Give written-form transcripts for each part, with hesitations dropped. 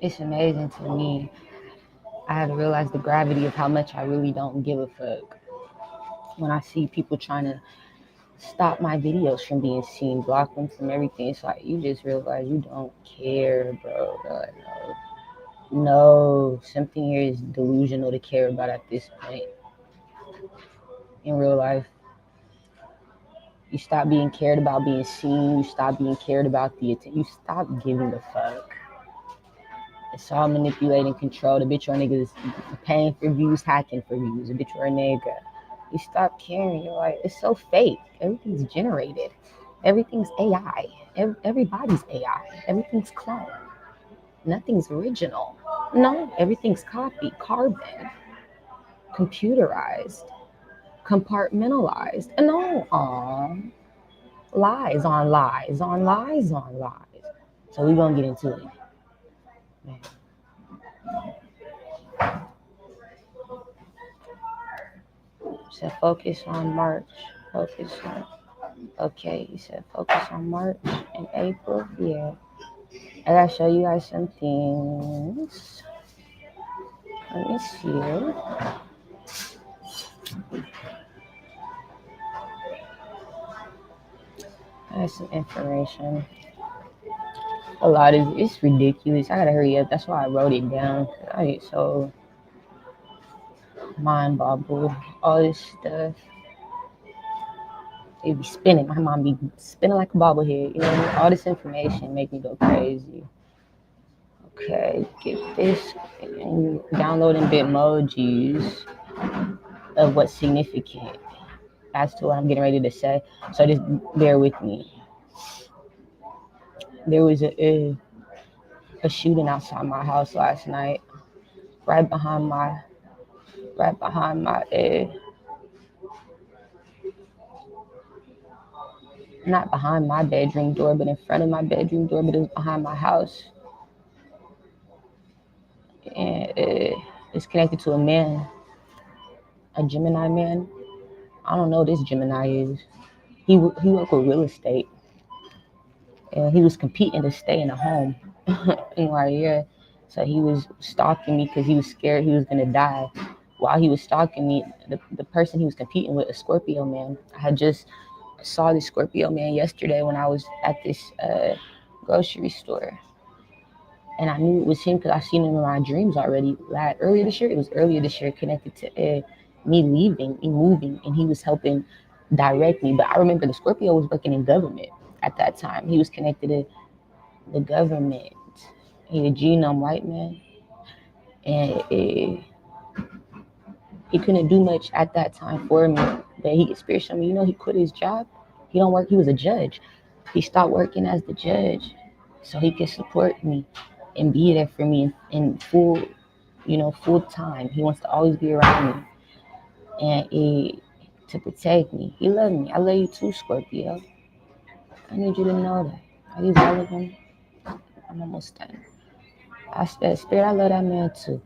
It's amazing to me. I had to realize the gravity of how much I really don't give a fuck. When I see people trying to stop my videos from being seen, block them from everything, it's like you just realize you don't care, bro. Like, no, something here is delusional to care about at this point in real life. You stop being cared about being seen. You stop being cared about the attention. You stop giving a fuck. It's all manipulating, control. The bitch or nigga is paying for views, hacking for views. A bitch or a nigga. You stop caring. You're like, it's so fake. Everything's generated. Everything's AI. Everybody's AI. Everything's clone. Nothing's original. No, everything's copied, carbon, computerized, compartmentalized. No, lies on lies on lies on lies. So we're gonna get into it. Man. Said focus on March. Focus on. Okay, you said focus on March and April. Yeah. I gotta show you guys some things. Let me see. I have some information. A lot of it's ridiculous. I gotta hurry up. That's why I wrote it down. I get so mind boggled. All this stuff. It be spinning. My mom be spinning like a bobblehead. You know, all this information make me go crazy. Okay, get this and downloading Bitmojis of what's significant as to what I'm getting ready to say. So just bear with me. There was a shooting outside my house last night, right behind my not behind my bedroom door, but in front of my bedroom door, but it was behind my house. And it's connected to a man, a Gemini man. I don't know what this Gemini is. He worked with real estate, and he was competing to stay in a home. And like, yeah, so he was stalking me because he was scared he was gonna die. While he was stalking me, the person he was competing with, a Scorpio man. I had just saw this Scorpio man yesterday when I was at this grocery store. And I knew it was him because I seen him in my dreams already. Like earlier this year, it was earlier this year, connected to me leaving, me moving, and he was helping direct me. But I remember the Scorpio was working in government at that time. He was connected to the government. He a genome white man, and he couldn't do much at that time for me. But he experienced me. You know, he quit his job. He don't work. He was a judge. He stopped working as the judge so he could support me and be there for me in full, full time. He wants to always be around me and to protect me. He loved me. I love you too, Scorpio. I need you to know that. Are these all of them? I'm almost done. I said, Spirit, I love that man too.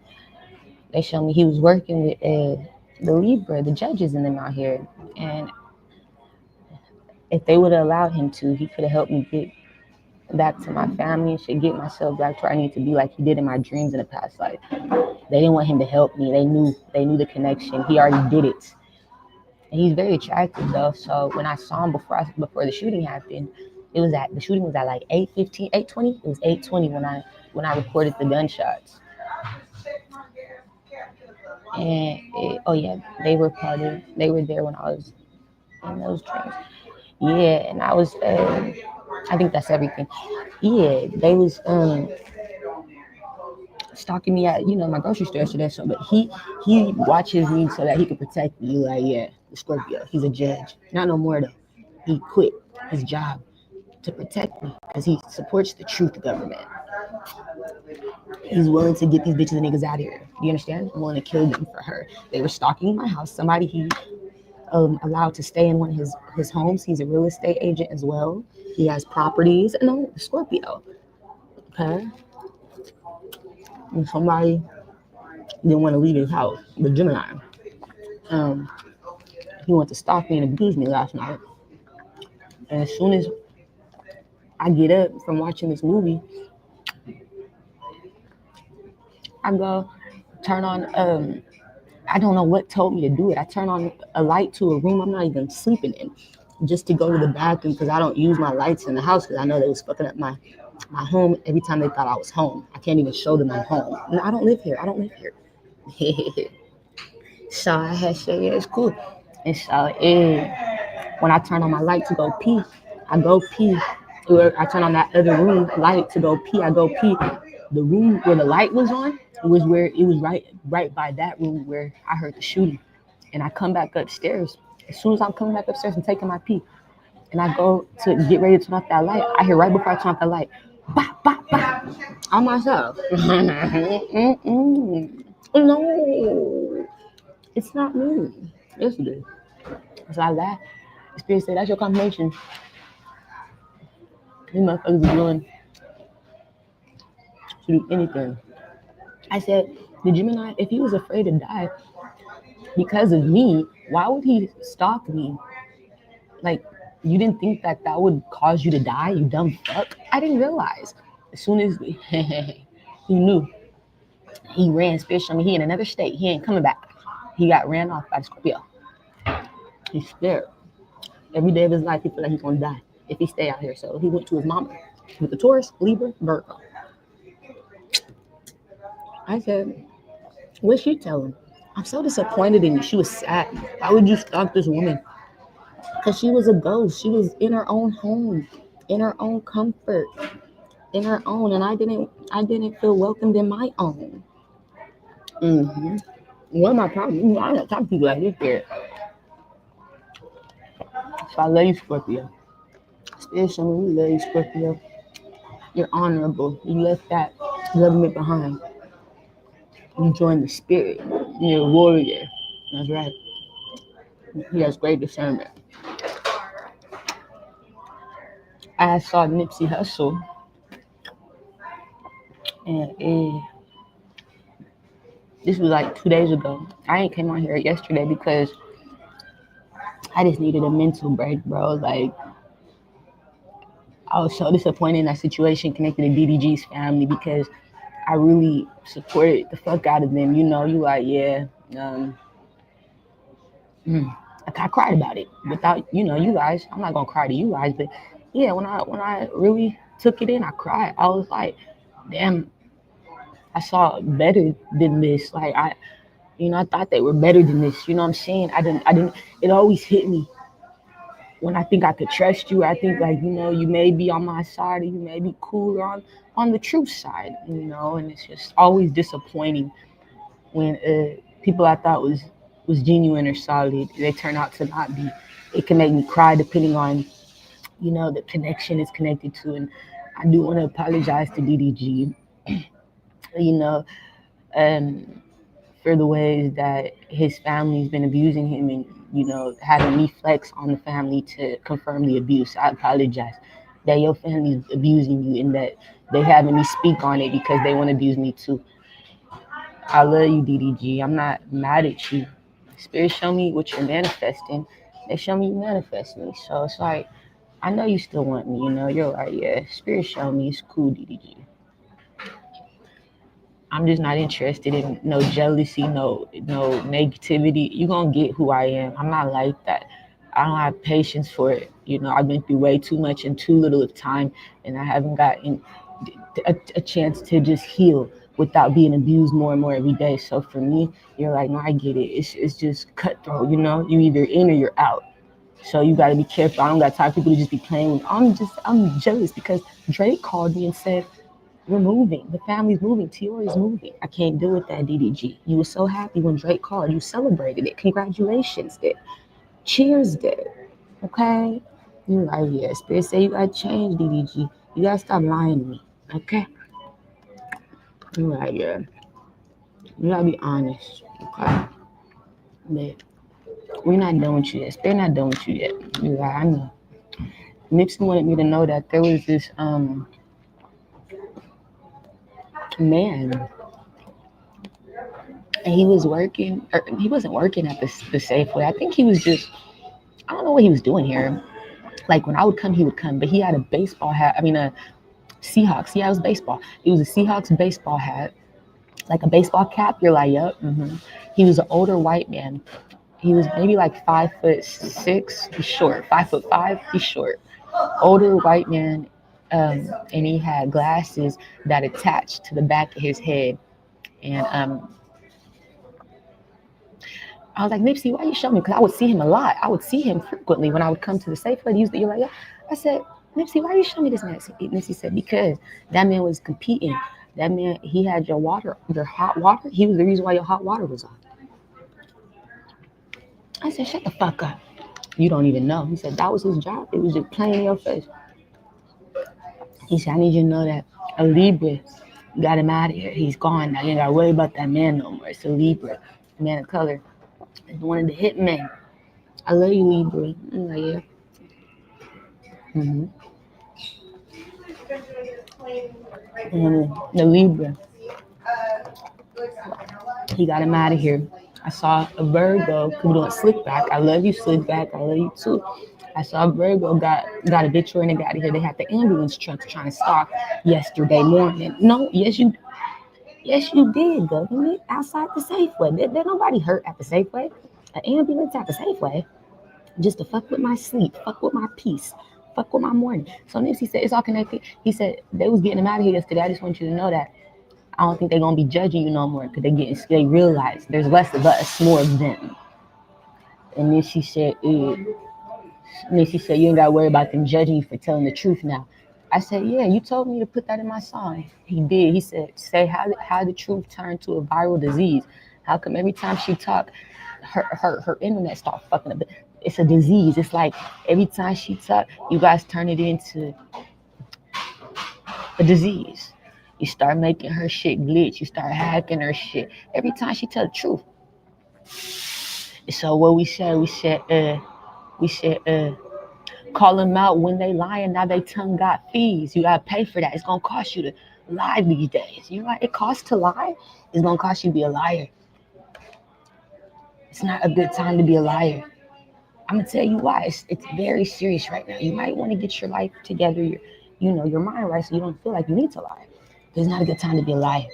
They showed me he was working with the Libra, the judges in them out here. And if they would have allowed him to, he could have helped me get back to my family and should get myself back to where I need to be, like he did in my dreams in the past life. They didn't want him to help me. They knew the connection. He already did it. And he's very attractive though. So when I saw him before the shooting happened, the shooting was at like 8:15, 8:20. It was 8:20 when I recorded the gunshots. And they were there when I was in those dreams. Yeah, and I was I think that's everything. Yeah, they was stalking me at my grocery store yesterday. So, but he watches me so that he can protect me. Like, yeah, the Scorpio. He's a judge. Not no more though. He quit his job to protect me because he supports the truth government. He's willing to get these bitches and niggas out of here. You understand? I'm willing to kill them for her. They were stalking my house. Somebody he allowed to stay in one of his homes. He's a real estate agent as well. He has properties. No, Scorpio. Okay. And somebody didn't want to leave his house. The Gemini. He wanted to stalk me and abuse me last night. And as soon as I get up from watching this movie, I go turn on I don't know what told me to do it. I turn on a light to a room I'm not even sleeping in, just to go to the bathroom because I don't use my lights in the house because I know they was fucking up my home every time they thought I was home. I can't even show them I'm home. No, I don't live here. I don't live here. So I had said, yeah, it's cool. And so when I turn on my light to go pee, I go pee. Or I turn on that other room light to go pee. I go pee. The room where the light was on was where it was right by that room where I heard the shooting. And I come back upstairs. As soon as I'm coming back upstairs and taking my pee, and I go to get ready to turn off that light, I hear right before I turn off that light, bop, bop, bop, on myself. No, it's not me. Yes, it is. So I laughed. The spirit said, that's your confirmation. You motherfuckers are willing to do anything. I said, the Gemini, if he was afraid to die because of me, why would he stalk me? Like, you didn't think that that would cause you to die, you dumb fuck? I didn't realize. As soon as he knew, he ran. Spirit showed me he in another state. He ain't coming back. He got ran off by the Scorpio. He's scared. Every day of his life, he feel like he's gonna die if he stay out here. So he went to his mama with the Taurus, Libra, Virgo. I said, what'd she tell him? I'm so disappointed in you. She was sad. Why would you stalk this woman? Because she was a ghost. She was in her own home, in her own comfort, in her own, and I didn't feel welcomed in my own. What am I talking? I don't talk to people like this here. So I love you, Scorpio. Especially we love you, Scorpio. You're honorable. You left that government behind. You joined the spirit. You're a warrior. That's right. He has great discernment. I saw Nipsey Hussle, and this was like 2 days ago. I ain't came on here yesterday because I just needed a mental break, bro. Like, I was so disappointed in that situation connected to DDG's family because I really supported the fuck out of them. You know, you like, yeah. Like, I cried about it without, you guys. I'm not gonna cry to you guys, but yeah, when I really took it in, I cried. I was like, damn, I saw better than this. Like, I thought they were better than this. You know what I'm saying? I didn't. It always hit me when I think I could trust you. I think, like, you may be on my side or you may be cool on the truth side. And it's just always disappointing when people I thought was genuine or solid, they turn out to not be. It can make me cry depending on, the connection it's connected to. And I do want to apologize to DDG, you know, um, for the ways that his family's been abusing him and, having me flex on the family to confirm the abuse. I apologize that your family's abusing you and that they having me speak on it because they want to abuse me too. I love you, DDG. I'm not mad at you. Spirit show me what you're manifesting. They show me you manifest me. So it's like, I know you still want me, You're like, yeah, Spirit show me it's cool, DDG. I'm just not interested in no jealousy, no negativity. You're gonna get who I am. I'm not like that. I don't have patience for it. I've been through way too much in too little of time, and I haven't gotten a chance to just heal without being abused more and more every day. So for me, you're like, no, I get it. It's just cutthroat, You either in or you're out. So you gotta be careful. I don't got time for people to just be playing with. I'm jealous because Drake called me and said, we're moving. The family's moving. Tiora is moving. I can't deal with that, DDG. You were so happy when Drake called. You celebrated it. Congratulations, did. Cheers, did. Okay? You like, yeah, Spirit say you gotta change, DDG. You gotta stop lying to me. Okay? You like, yeah. You gotta be honest. Okay? But we're not done with you yet. Spirit not done with you yet. You like, I know. Nipsey wanted me to know that there was this man, and he was working, or he wasn't working at the Safeway. I think he was just, I don't know what he was doing here. Like, when I would come, he would come, but he had a baseball hat. I mean, a Seahawks. Yeah, it was baseball. It was a Seahawks baseball hat, like a baseball cap. You're like, yep. He was an older white man. He was maybe like 5'6". He's short. 5'5". He's short. Older white man, and he had glasses that attached to the back of his head. And I was like, Nipsey, why you show me? Because I would see him a lot. I would see him frequently when I would come to the Safeway. He used to, you're like, yeah. I said, Nipsey, why you show me this man? Nipsey said, because that man was competing. That man, he had your water, your hot water. He was the reason why your hot water was on. I said, shut the fuck up. You don't even know. He said, that was his job. It was just playing in your face. He said, I need you to know that a Libra got him out of here. He's gone now. You ain't got to worry about that man no more. It's a Libra, a man of color. It's one of the hit men. I love you, Libra. I'm like, yeah. The Libra. He got him out of here. I saw a Virgo doing slick back. I love you, slick back. I love you too. I saw a Virgo got a bitch and got out of here. They had the ambulance trucks trying to stop yesterday morning. No, yes you did, government. Outside the Safeway. There nobody hurt at the Safeway. An ambulance at the Safeway. Just to fuck with my sleep, fuck with my peace, fuck with my morning. So Nipsey said, it's all connected. He said, they was getting him out of here yesterday. I just want you to know that I don't think they're going to be judging you no more because they realize there's less of us, more of them. And then she said, you ain't got to worry about them judging you for telling the truth now. I said, yeah, you told me to put that in my song. He did. He said, say how the truth turned to a viral disease. How come every time she talk, her internet start fucking up? It's a disease. It's like every time she talk, you guys turn it into a disease. You start making her shit glitch. You start hacking her shit. Every time she tell the truth. So what we said, call them out when they lying. Now they tongue got fees. You gotta pay for that. It's gonna cost you to lie these days. You know what it costs to lie? It's gonna cost you to be a liar. It's not a good time to be a liar. I'm gonna tell you why. It's very serious right now. You might want to get your life together, your mind right, so you don't feel like you need to lie. But it's not a good time to be a liar.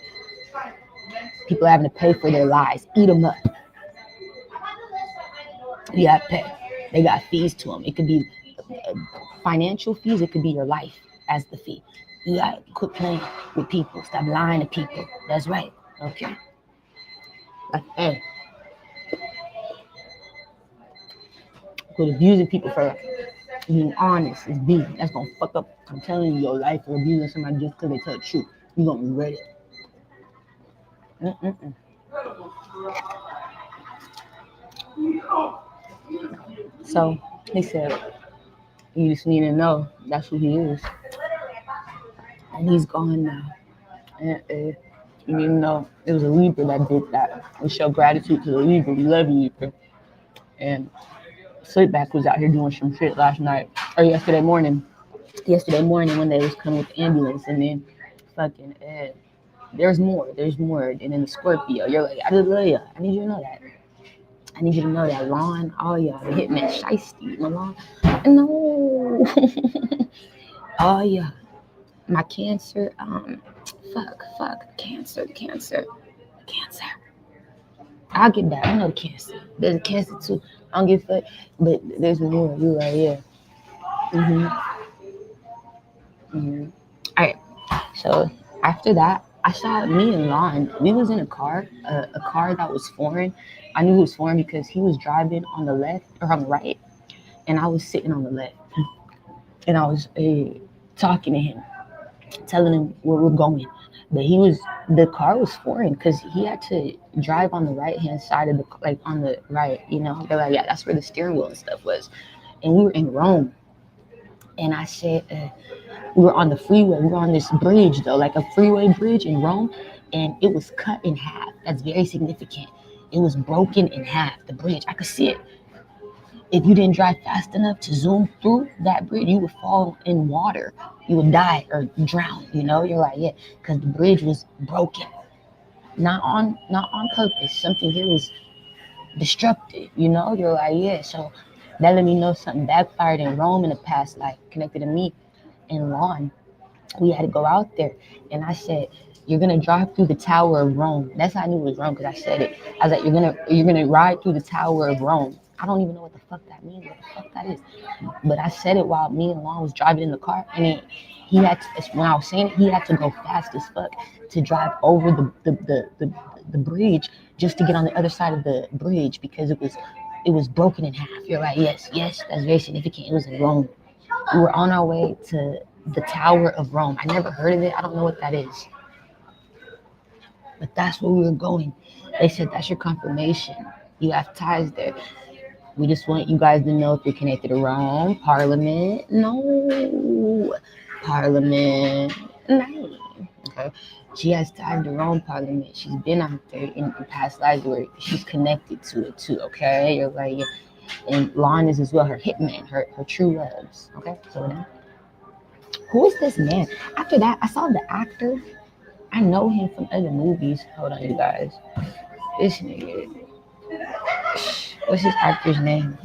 People are having to pay for their lies. Eat them up. You have to pay. They got fees to them. It could be financial fees. It could be your life as the fee. You gotta quit playing with people. Stop lying to people. That's right. Okay. Like, hey. Quit abusing people for being honest. Is B. That's gonna fuck up. I'm telling you, your life for abusing somebody just because they tell the truth. You're gonna regret it. So he said, you just need to know that's who he is. And he's gone now. And you need to know it was a Libra that did that. We show gratitude to the Libra. We love you, Libra. And Slickback was out here doing some shit last night or yesterday morning. Yesterday morning when they was coming with the ambulance, and then fucking there's more. And then the Scorpio, you're like, I just love you. I need you to know that. I need you to know that Lon, all y'all, the hitman, Shiesty, Malone. No. Oh yeah. My Cancer, Cancer. I'll get that. I know Cancer. There's a Cancer too. I don't give a fuck, but there's more. You right here. All right. So after that, I saw me and Lon. We was in a car that was foreign. I knew it was foreign because he was driving on the left or on the right, and I was sitting on the left, and I was talking to him, telling him where we're going. But the car was foreign because he had to drive on the right hand side of on the right. They're like, yeah, that's where the steering wheel and stuff was, and we were in Rome. And I said, we were on the freeway. We were on this bridge, though, like a freeway bridge in Rome, and it was cut in half. That's very significant. It was broken in half, the bridge. I could see it. If you didn't drive fast enough to zoom through that bridge, you would fall in water. You would die or drown, You're like, yeah, because the bridge was broken. Not on purpose. Something here was destructive, You're like, yeah. So that let me know something backfired in Rome in the past life, connected to me and Lon. We had to go out there, and I said, "You're gonna drive through the Tower of Rome." That's how I knew it was Rome because I said it. I was like, "You're gonna ride through the Tower of Rome." I don't even know what the fuck that means, what the fuck that is, but I said it while me and Lon was driving in the car, and then he had to, when I was saying it, he had to go fast as fuck to drive over the bridge just to get on the other side of the bridge because it was broken in half. You're right. Yes, yes, that's very significant. It was in Rome. We were on our way to the Tower of Rome. I never heard of it. I don't know what that is. But that's where we were going. They said that's your confirmation. You have ties there. We just want you guys to know if you're connected to Rome, Parliament. No. Parliament. No. Okay. She has ties to Rome Parliament. She's been out there in past lives where she's connected to it too. Okay. You're like, and Lon is as well her hitman, her true loves. Okay. So then, who is this man? After that, I saw the actor. I know him from other movies. Hold on, you guys. This nigga. What's his actor's name?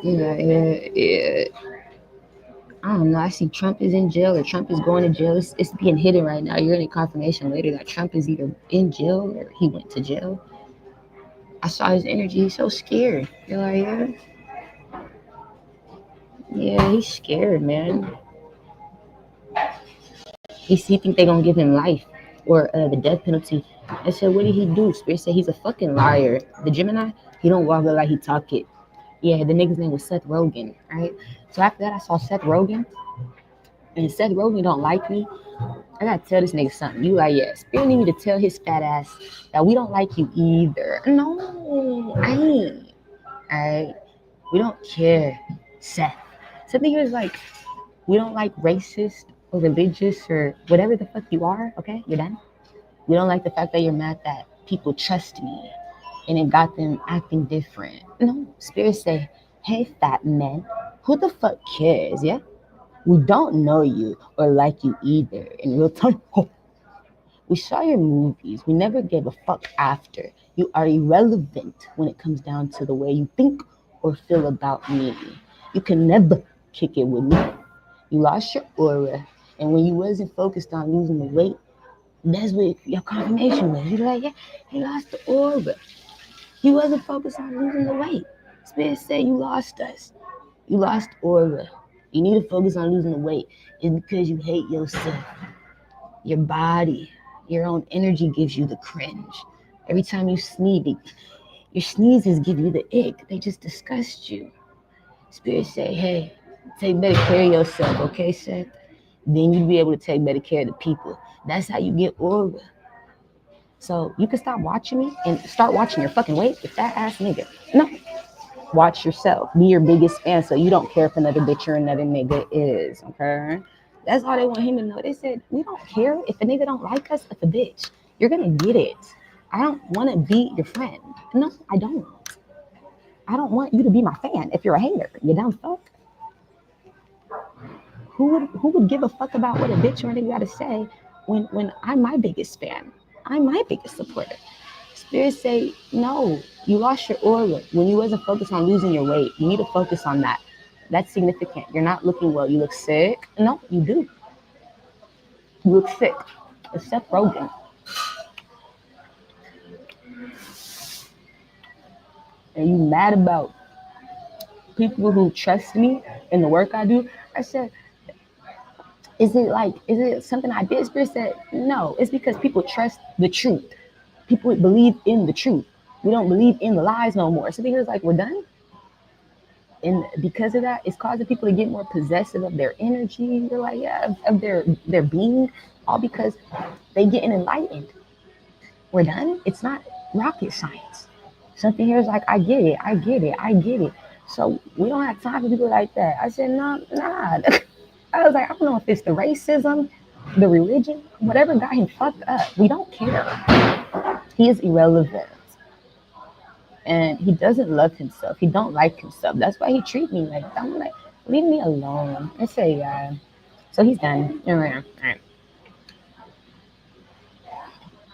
Yeah. I don't know. I see Trump is in jail or Trump is going to jail. It's being hidden right now. You're getting confirmation later that Trump is either in jail or he went to jail. I saw his energy. He's so scared. You're like, yeah, he's scared, man. He think they're gonna give him life or the death penalty. I said, what did he do? Spirit said he's a fucking liar. The Gemini, he don't walk it like he talk it. Yeah, the nigga's name was Seth Rogen, right? So after that, I saw Seth Rogen, and Seth Rogen don't like me. I gotta tell this nigga something. You like, yeah, Spirit need me to tell his fat ass that we don't like you either. No, I ain't. Alright? We don't care, Seth. Something here is like, we don't like racist or religious or whatever the fuck you are, okay? You're done? We don't like the fact that you're mad that people trust me and it got them acting different. No, Spirit say, hey, fat man, who the fuck cares, yeah? We don't know you or like you either. In real time, we saw your movies. We never gave a fuck after. You are irrelevant when it comes down to the way you think or feel about me. You can never kick it with me. You lost your aura. And when you wasn't focused on losing the weight, that's what your confirmation was. You're like, yeah, he lost the aura. He wasn't focused on losing the weight. Spirit said you lost us. You lost aura. You need to focus on losing the weight. It's because you hate yourself. Your body, your own energy gives you the cringe. Every time you sneeze, your sneezes give you the ick. They just disgust you. Spirit say, hey, take better care of yourself, okay, Seth? Then you'll be able to take better care of the people. That's how you get aura. So you can stop watching me and start watching your fucking weight, you fat ass nigga. No. Watch yourself. Be your biggest fan so you don't care if another bitch or another nigga is, okay? That's all they want him to know. They said, we don't care if a nigga don't like us, if a bitch. You're gonna get it. I don't want to be your friend. No, I don't. I don't want you to be my fan if you're a hater. You dumb fuck. Who would give a fuck about what a bitch or nigga gotta say when I'm my biggest fan? I'm my biggest supporter. Spirit say, no, you lost your aura when you wasn't focused on losing your weight. You need to focus on that. That's significant. You're not looking well. You look sick. No, you do. You look sick. It's Seth Rogen. And you mad about people who trust me in the work I do? I said, is it something I did? Spirit said, no, it's because people trust the truth. People believe in the truth. We don't believe in the lies no more. So here's like, we're done. And because of that, it's causing people to get more possessive of their energy. They're like, yeah, of their being, all because they getting enlightened. We're done. It's not rocket science. Something here is like, I get it. So we don't have time for people like that. I said, nah. I was like, I don't know if it's the racism, the religion, whatever got him fucked up. We don't care. He is irrelevant. And he doesn't love himself. He don't like himself. That's why he treat me like that. I'm like, leave me alone. I say, yeah. So he's done. All right.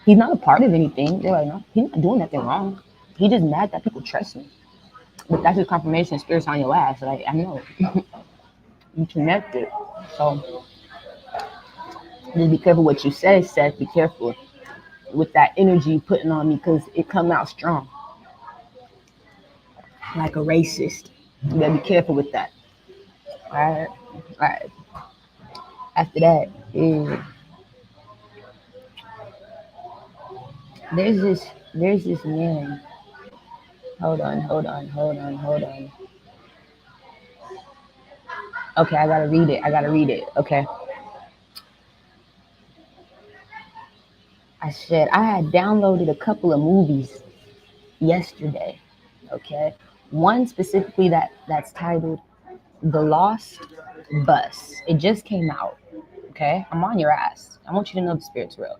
He's not a part of anything. They're like, no, he's not doing nothing wrong. He just mad that people trust me. But that's his confirmation. Spirit's on your ass. Like, I know. You connected. So just be careful what you say, Seth. Be careful with that energy you putting on me because it come out strong like a racist. You gotta be careful with that. All right, all right. After that, there's this man. Hold on. Okay, I gotta read it. Okay, I said I had downloaded a couple of movies yesterday. Okay, one specifically that's titled "The Lost Bus." It just came out. Okay, I'm on your ass. I want you to know the spirit's real.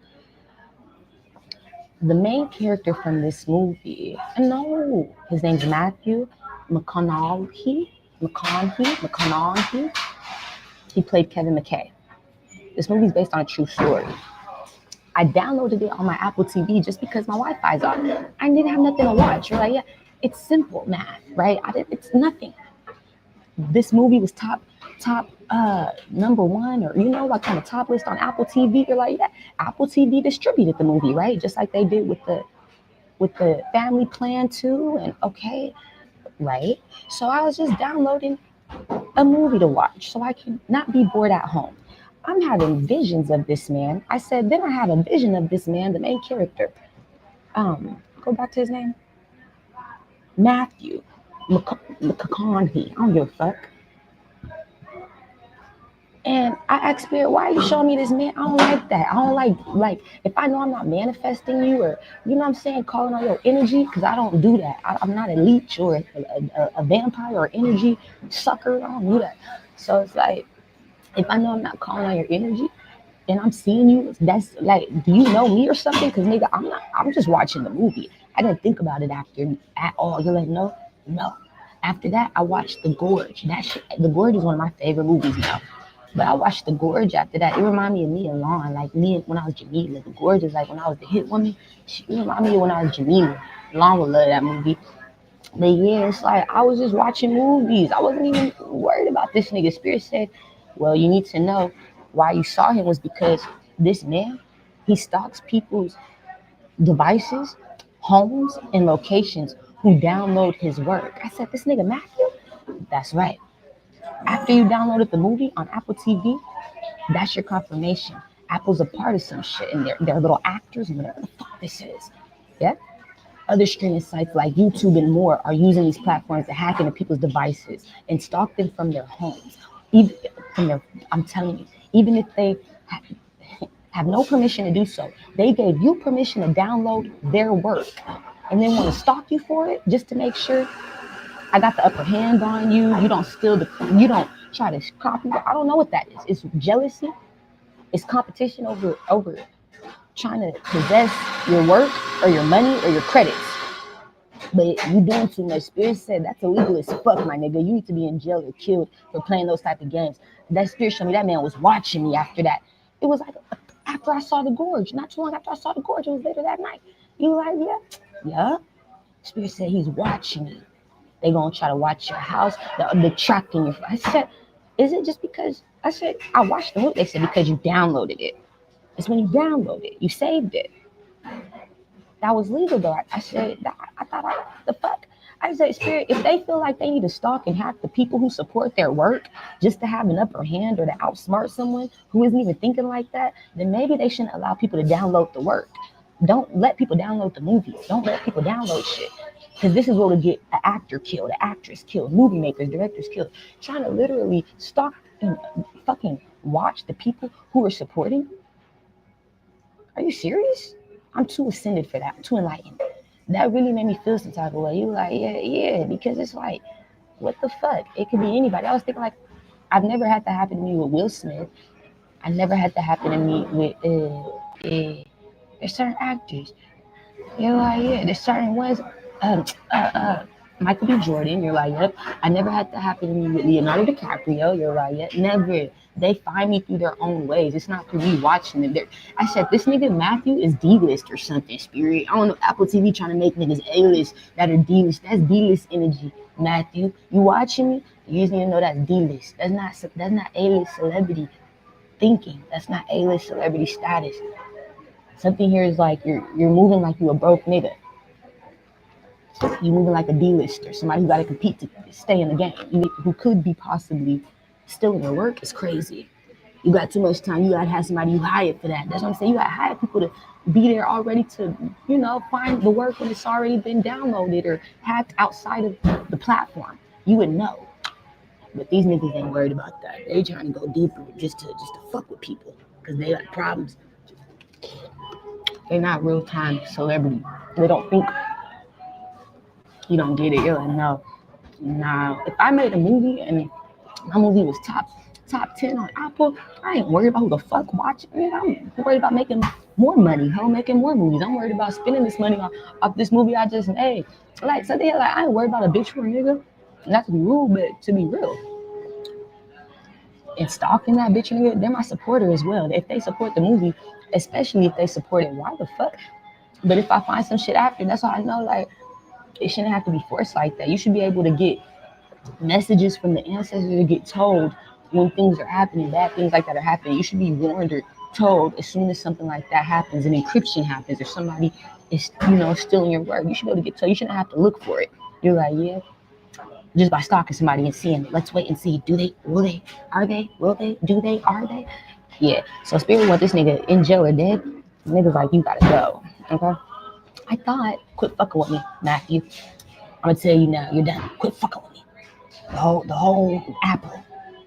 The main character from this movie, no, his name's Matthew McConaughey. McConaughey. He played Kevin McKay. This movie's based on a true story. I downloaded it on my Apple TV just because my Wi-Fi's on. I didn't have nothing to watch. You're like, yeah, it's simple math, right? It's nothing. This movie was top number one, or like on the top list on Apple TV. You're like, yeah, Apple TV distributed the movie, right? Just like they did with the family plan too. And okay, right? So I was just downloading a movie to watch so I can not be bored at home. I'm having visions of this man. I said, then I have a vision of this man, the main character. Go back to his name. Matthew McConaughey. I don't give a fuck. And I asked Spirit, why are you showing me this man? I don't like that. I don't like if I know I'm not manifesting you, or what I'm saying, calling on your energy, because I don't do that. I'm not a leech or a vampire or energy sucker. I don't do that. So it's like, if I know I'm not calling on your energy and I'm seeing you, that's like, do you know me or something? Because nigga, I'm just watching the movie. I didn't think about it after at all. You're like, no. After that, I watched The Gorge. The Gorge is one of my favorite movies now. But I watched The Gorge after that. It reminded me of me and Lon, like me when I was Jamila. The Gorge is like when I was the hit woman. She reminded me of when I was Jamila. Lon would love that movie. But yeah, it's like I was just watching movies. I wasn't even worried about this nigga. Spirit said, well, you need to know why you saw him was because this man, he stalks people's devices, homes, and locations who download his work. I said, this nigga Matthew? That's right. After you downloaded the movie on Apple TV, that's your confirmation. Apple's a part of some shit, and they're little actors and whatever the fuck this is. Yeah? Other streaming sites like YouTube and more are using these platforms to hack into people's devices and stalk them from their homes. Even I'm telling you, even if they have no permission to do so, they gave you permission to download their work, and then want to stalk you for it just to make sure I got the upper hand on you. You don't you don't try to copy. I don't know what that is. It's jealousy. It's competition over trying to possess your work or your money or your credits. But you doing too much. Spirit said that's illegal as fuck, my nigga. You need to be in jail or killed for playing those type of games. That Spirit showed me that man was watching me after that. It was like after I saw The Gorge. Not too long after I saw The Gorge. It was later that night. You like, yeah. Spirit said he's watching me. They gonna try to watch your house. The tracking your. I said, is it just because? I said, I watched the movie. They said because you downloaded it. It's when you download it. You saved it. That was legal though. I said, I thought, the fuck? I said, Spirit, if they feel like they need to stalk and hack the people who support their work just to have an upper hand or to outsmart someone who isn't even thinking like that, then maybe they shouldn't allow people to download the work. Don't let people download the movies. Don't let people download shit. Because this is what will get an actor killed, an actress killed, movie makers, directors killed. Trying to literally stalk and fucking watch the people who are supporting. Are you serious? I'm too ascended for that. I'm too enlightened. That really made me feel some type of way. You like, yeah, because it's like, what the fuck? It could be anybody. I was thinking like, I've never had that happen to me with Will Smith. I never had that happen to me with there's certain actors. You're like, yeah, there's certain ones. Michael B. Jordan. You're like, yep. I never had that happen to me with Leonardo DiCaprio. You're like, yep, never. They find me through their own ways. It's not through me watching them. I said, this nigga Matthew is D-list or something, Spirit. I don't know, Apple TV trying to make niggas A-list that are D-list. That's D-list energy, Matthew. You watching me? You just need to know that's D-list. That's not A-list celebrity thinking. That's not A-list celebrity status. Something here is like you're moving like you a broke nigga. You moving like a D-lister, somebody who got to compete to stay in the game, who could be possibly still in their work is crazy. You got too much time. You got to have somebody you hired for that. That's what I'm saying. You got to hire people to be there already to, find the work when it's already been downloaded or hacked outside of the platform. You would know. But these niggas ain't worried about that. They trying to go deeper just to fuck with people because they got problems. They're not real-time celebrity. They don't think. You don't get it. You're like, no. Nah. If I made a movie and my movie was top 10 on Apple, I ain't worried about who the fuck watching it. I'm worried about making more money. I'm making more movies. I'm worried about spending this money off this movie I just made. Like, so they like, I ain't worried about a bitch or a nigga. Not to be rude, but to be real. And stalking that bitch or nigga, they're my supporter as well. If they support the movie, especially if they support it, why the fuck? But if I find some shit after, that's how I know, like, it shouldn't have to be forced like that. You should be able to get messages from the ancestors to get told when things are happening, bad things like that are happening. You should be warned or told as soon as something like that happens, an encryption happens, or somebody is, stealing your work. You should be able to get told. You shouldn't have to look for it. You're like, yeah, just by stalking somebody and seeing it. Let's wait and see. Do they? Will they? Are they? Will they? Do they? Are they? Yeah. So Spirit want this nigga in jail or dead. Niggas like, you gotta go. Okay. I thought, quit fucking with me, Matthew. I'm gonna tell you now, you're done. Quit fucking with me. The whole Apple.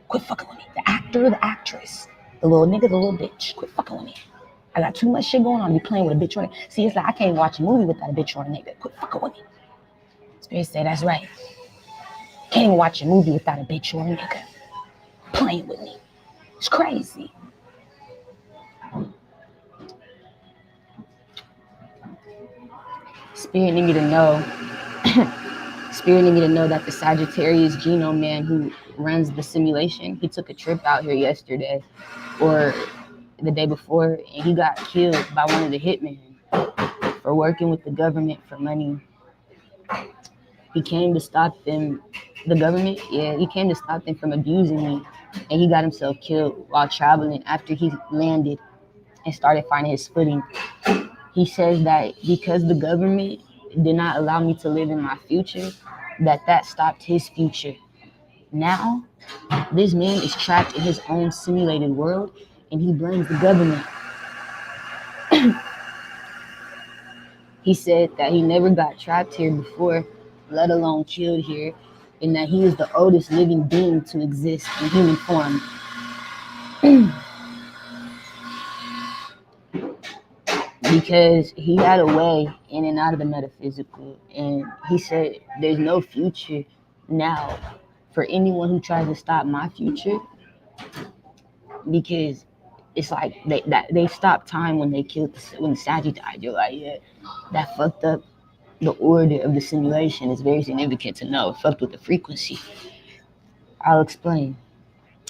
Quit fucking with me. The actor, the actress, the little nigga, the little bitch. Quit fucking with me. I got too much shit going on to be playing with a bitch or a nigga. See, it's like I can't watch a movie without a bitch or a nigga. Quit fucking with me. Spirit said, that's right. Can't even watch a movie without a bitch or a nigga playing with me. It's crazy. Spirit need me to know. Spirit need me to know that the Sagittarius genome man who runs the simulation, he took a trip out here yesterday or the day before, and he got killed by one of the hitmen for working with the government for money. He came to stop them, the government, he came to stop them from abusing me, and he got himself killed while traveling after he landed and started finding his footing. He says that because the government did not allow me to live in my future, that stopped his future. Now, this man is trapped in his own simulated world, and he blames the government. He said that he never got trapped here before, let alone killed here, and that he is the oldest living being to exist in human form. Because he had a way in and out of the metaphysical, and he said there's no future now for anyone who tries to stop my future, because it's like they stopped time when the Saggy died. You're like, yeah, that fucked up the order of the simulation. Is very significant to know. It fucked with the frequency. I'll explain.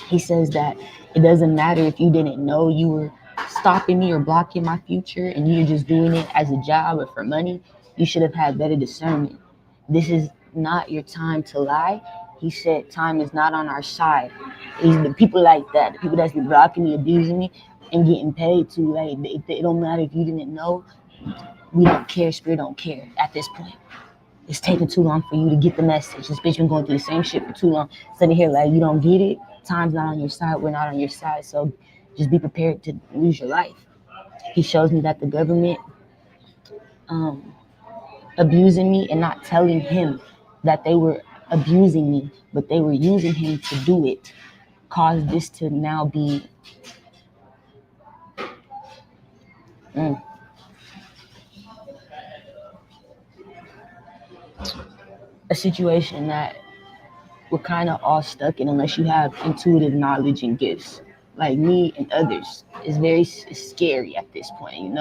He says that it doesn't matter if you didn't know you were stopping me or blocking my future and you're just doing it as a job or for money. You should have had better discernment. This is not your time to lie. He said time is not on our side. It's the people like that, the people that's been blocking me, abusing me, and getting paid too late. It don't matter if you didn't know. We don't care. Spirit don't care at this point. It's taking too long for you to get the message. This bitch been going through the same shit for too long. Sitting here like, you don't get it. Time's not on your side. We're not on your side. So just be prepared to lose your life. He shows me that the government abusing me and not telling him that they were abusing me, but they were using him to do it, caused this to now be a situation that we're kind of all stuck in unless you have intuitive knowledge and gifts. Like me and others, it's scary at this point,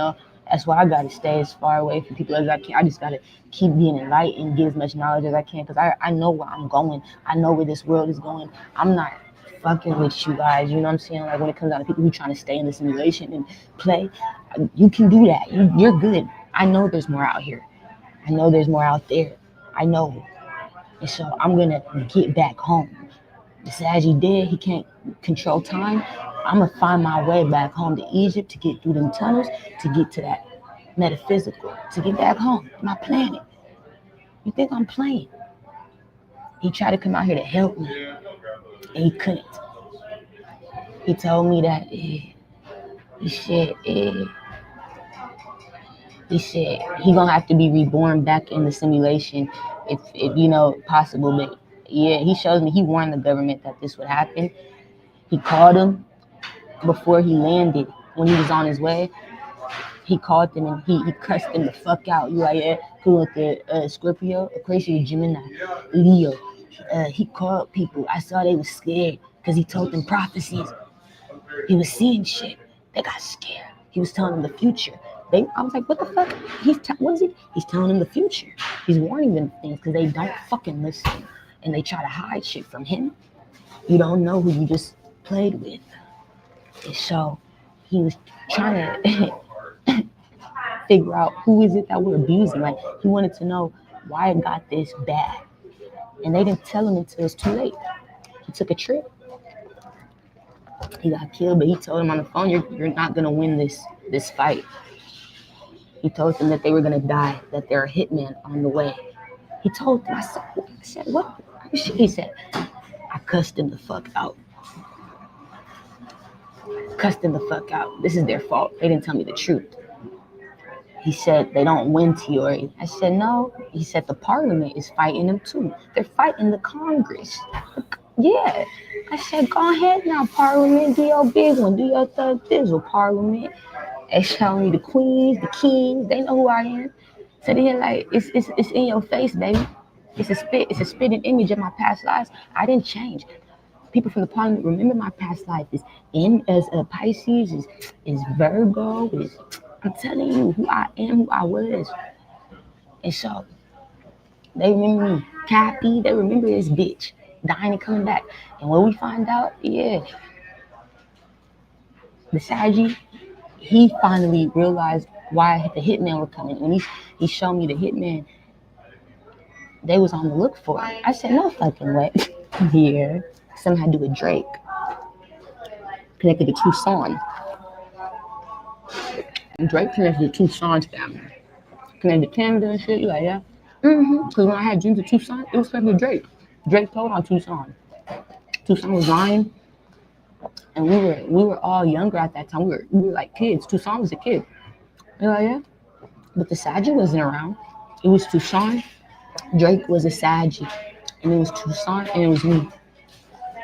That's why I gotta stay as far away from people as I can. I just gotta keep being enlightened, get as much knowledge as I can, because I know where I'm going. I know where this world is going. I'm not fucking with you guys. You know what I'm saying? Like when it comes down to people who trying to stay in the simulation and play, you can do that. You're good. I know there's more out here. I know there's more out there. I know. And so I'm gonna get back home. As he did, he can't control time. I'm gonna find my way back home to Egypt to get through them tunnels, to get to that metaphysical, to get back home, my planet. You think I'm playing? He tried to come out here to help me, and he couldn't. He told me that he said he gonna have to be reborn back in the simulation if possible. But yeah, he shows me, he warned the government that this would happen. He called him before he landed when he was on his way. He called them and he cussed them the fuck out. You like, yeah, who with the Scorpio, Aquarius, Gemini, Leo. He called people. I saw they was scared because he told them prophecies. He was seeing shit. They got scared. He was telling them the future. I was like, what the fuck? What is he? He's telling them the future. He's warning them things because they don't fucking listen and they try to hide shit from him. You don't know who you just played with. And so he was trying to figure out who is it that we're abusing. Like, he wanted to know why it got this bad. And they didn't tell him until it was too late. He took a trip. He got killed, but he told him on the phone, you're not going to win this fight. He told them that they were going to die, that they're a hitman on the way. He told them, I said, what? He said, I cussed him the fuck out. Cussed them the fuck out. This is their fault. They didn't tell me the truth. He said they don't win, Tiori. I said no. He said the parliament is fighting them too. They're fighting the Congress. Yeah. I said, go ahead now, parliament. Do your big one. Do your thug thizzle, parliament. They show me the queens, the kings. They know who I am. So they're like, it's in your face, baby. It's a spitting image of my past lives. I didn't change. People from the parliament remember my past life is as a Pisces, is Virgo, I'm telling you who I am, who I was. And so they remember me, Cappy, they remember this bitch dying and coming back. And when we find out, yeah, the Saggy, he finally realized why the hitmen were coming. When he showed me the hitman, they was on the look for him. I said, no fucking way. Yeah. Something had to do with Drake. Connected to Tucson. And Drake connected to Tucson's family. Connected to Canada and shit. You like, yeah? Because when I had dreams of Tucson, it was connected to Drake. Drake told on Tucson. Tucson was lying. And we were all younger at that time. We were like kids. Tucson was a kid. You like, yeah? But the Saggy wasn't around. It was Tucson. Drake was a Saggy. And it was Tucson and it was me.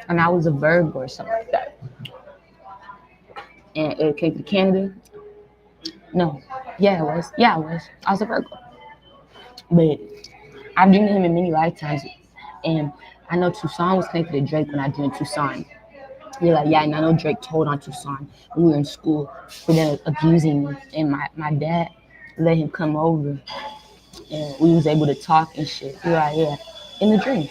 And I was a Virgo or something like that. And it came to Canada. No. Yeah, it was. Yeah, I was. I was a Virgo. But I've dreamed of him in many lifetimes. And I know Tucson was connected to Drake when I dreamed Tucson. You're like, yeah, and I know Drake told on Tucson when we were in school for them abusing me. And my dad let him come over. And we was able to talk and shit. You're like, yeah, in the dream.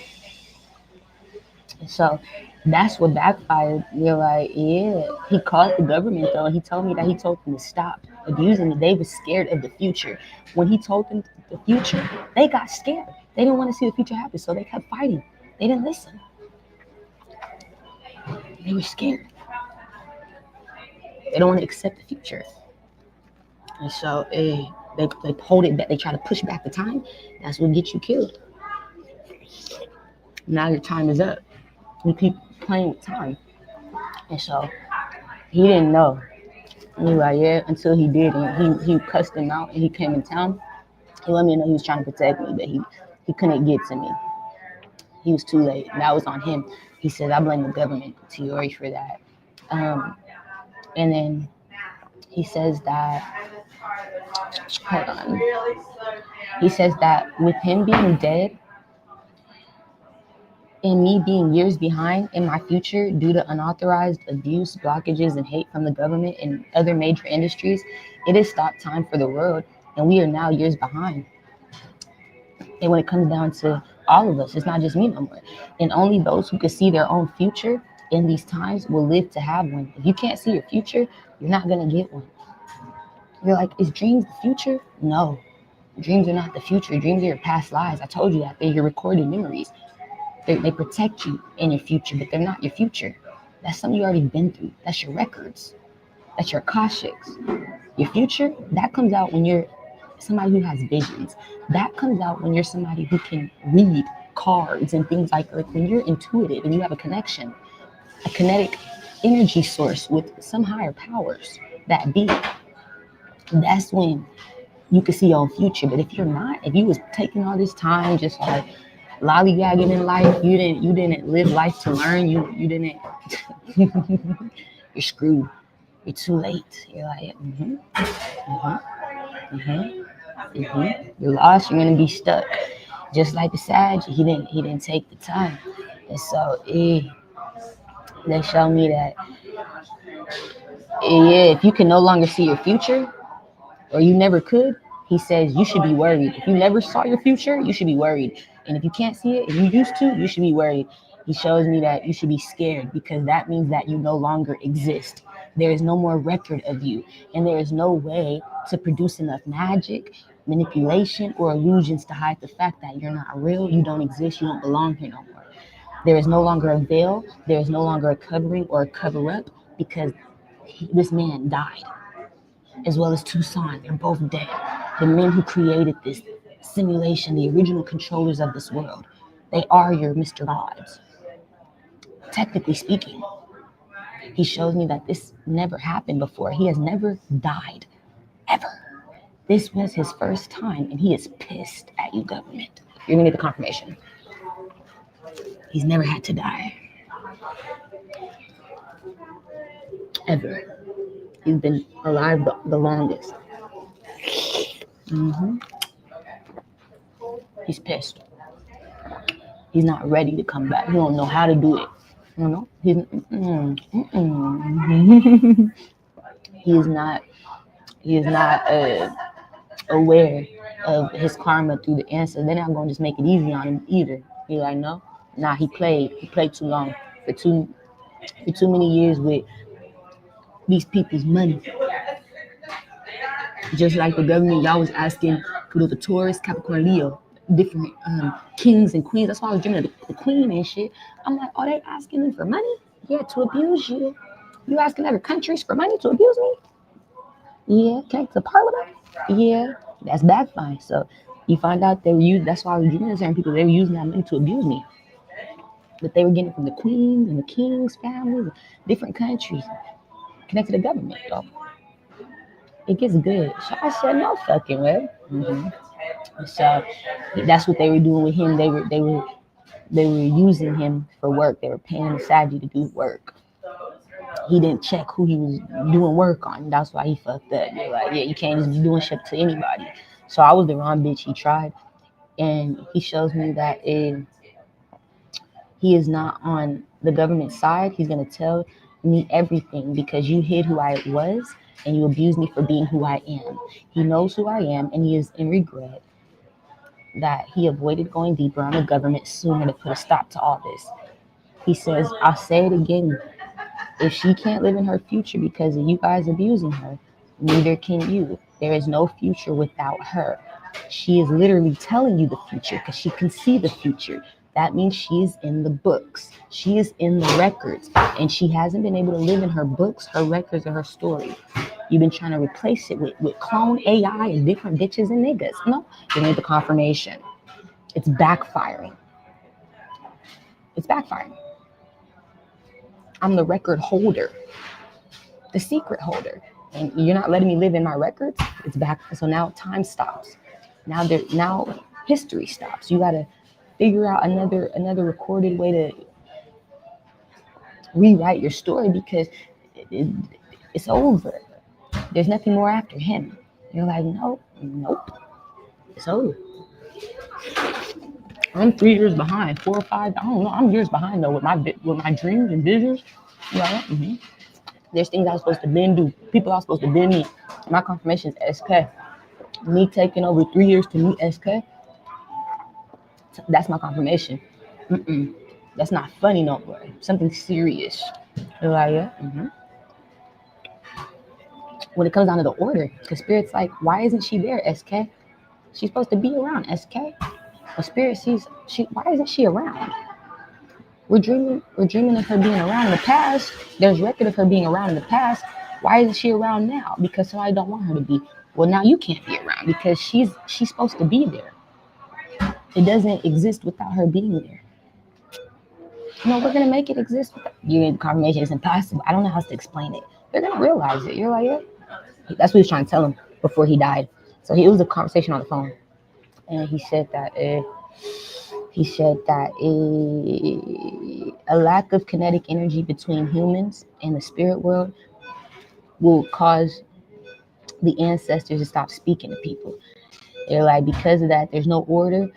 And so that's what backfired. You're like, yeah. He called the government though. He told me that he told them to stop abusing me. They were scared of the future. When he told them the future, they got scared. They didn't want to see the future happen, so they kept fighting. They didn't listen. They were scared. They don't want to accept the future. And so they hold it back. They try to push back the time. That's what gets you killed. Now your time is up. You keep playing with time. And so he didn't know. And he was like, yeah, until he did. And he cussed him out and he came in town. He let me know he was trying to protect me, but he couldn't get to me. He was too late. That was on him. He said, I blame the government, Tiori, for that. And then he says that, hold on. He says that with him being dead, and me being years behind in my future due to unauthorized abuse, blockages, and hate from the government and other major industries, it is stop time for the world, and we are now years behind. And when it comes down to all of us, it's not just me no more. And only those who can see their own future in these times will live to have one. If you can't see your future, you're not gonna get one. You're like, is dreams the future? No, dreams are not the future. Dreams are your past lives. I told you that. They're your recorded memories. They protect you in your future, but they're not your future. That's something you already been through. That's your records. That's your Akashics. Your future, that comes out when you're somebody who has visions. That comes out when you're somebody who can read cards and things like when you're intuitive and you have a connection, a kinetic energy source with some higher powers that be. That's when you can see your own future. But if you're not, if you was taking all this time just like lollygagging in life, you didn't live life to learn. You didn't. You're screwed. You're too late. You're like, you're lost. You're gonna be stuck. Just like the Sag, he didn't take the time, and so they show me that yeah, if you can no longer see your future, or you never could, he says you should be worried. If you never saw your future, you should be worried. And if you can't see it, if you used to, you should be worried. He shows me that you should be scared because that means that you no longer exist. There is no more record of you, and there is no way to produce enough magic, manipulation, or illusions to hide the fact that you're not real, you don't exist, you don't belong here no more. There is no longer a veil, there is no longer a covering or a cover up because this man died, as well as Tucson. They're both dead. The men who created this simulation, the original controllers of this world, they are your Mr. Gods. Technically speaking, he shows me that this never happened before. He has never died, ever. This was his first time, and he is pissed at you, government. You're gonna get the confirmation. He's never had to die, ever. He's been alive the longest. He's pissed. He's not ready to come back. He don't know how to do it. You know, he is not aware of his karma through the ancestors. They're not gonna just make it easy on him either. You're like, no, nah. He played too long for too many years with these people's money. Just like the government, y'all was asking for the Taurus, Capricorn, Leo, different kings and queens. That's why I was dreaming of the queen and shit. I'm like, are they asking them for money? Yeah, to abuse you. You asking other countries for money to abuse me? Yeah, okay, to parliament? Yeah, that's backfiring. So you find out they were using, that's why I was dreaming of certain people, they were using that money to abuse me. But they were getting it from the queens and the kings' families, different countries, connected to the government, though. It gets good. So I said, no fucking way. So that's what they were doing with him. They were using him for work. They were paying the Saggy to do work. He didn't check who he was doing work on. That's why he fucked up. They're like, yeah, you can't just be doing shit to anybody. So I was the wrong bitch he tried. And he shows me that he is not on the government side. He's going to tell me everything because you hid who I was and you abused me for being who I am. He knows who I am, and he is in regret that he avoided going deeper on the government sooner to put a stop to all this. He says, I'll say it again. If she can't live in her future because of you guys abusing her, neither can you. There is no future without her. She is literally telling you the future because she can see the future. That means she is in the books. She is in the records. And she hasn't been able to live in her books, her records, or her story. You've been trying to replace it with clone AI and different bitches and niggas. No, you need the confirmation. It's backfiring. It's backfiring. I'm the record holder, the secret holder. And you're not letting me live in my records. It's back. So now time stops. Now history stops. You gotta figure out another recorded way to rewrite your story because it's over. There's nothing more after him. You're like, nope, it's over. I'm 3 years behind, 4 or 5. I don't know. I'm years behind though with my dreams and visions. Yeah. There's things I was supposed to been do. People I was supposed to been meet. My confirmation is SK. Me taking over 3 years to meet SK. That's my confirmation. That's not funny no more. Something serious. You're like, yeah. When it comes down to the order, because Spirit's like, why isn't she there, SK? She's supposed to be around, SK. But Spirit sees, why isn't she around? We're dreaming of her being around in the past. There's record of her being around in the past. Why isn't she around now? Because somebody don't want her to be. Well, now you can't be around because she's supposed to be there. It doesn't exist without her being there. No, we're gonna make it exist. You get confirmation. It's impossible. I don't know how to explain it. They're gonna realize it. You're like, yeah. That's what he was trying to tell him before he died. So it was a conversation on the phone, and he said that a lack of kinetic energy between humans and the spirit world will cause the ancestors to stop speaking to people. They're like, because of that, there's no order.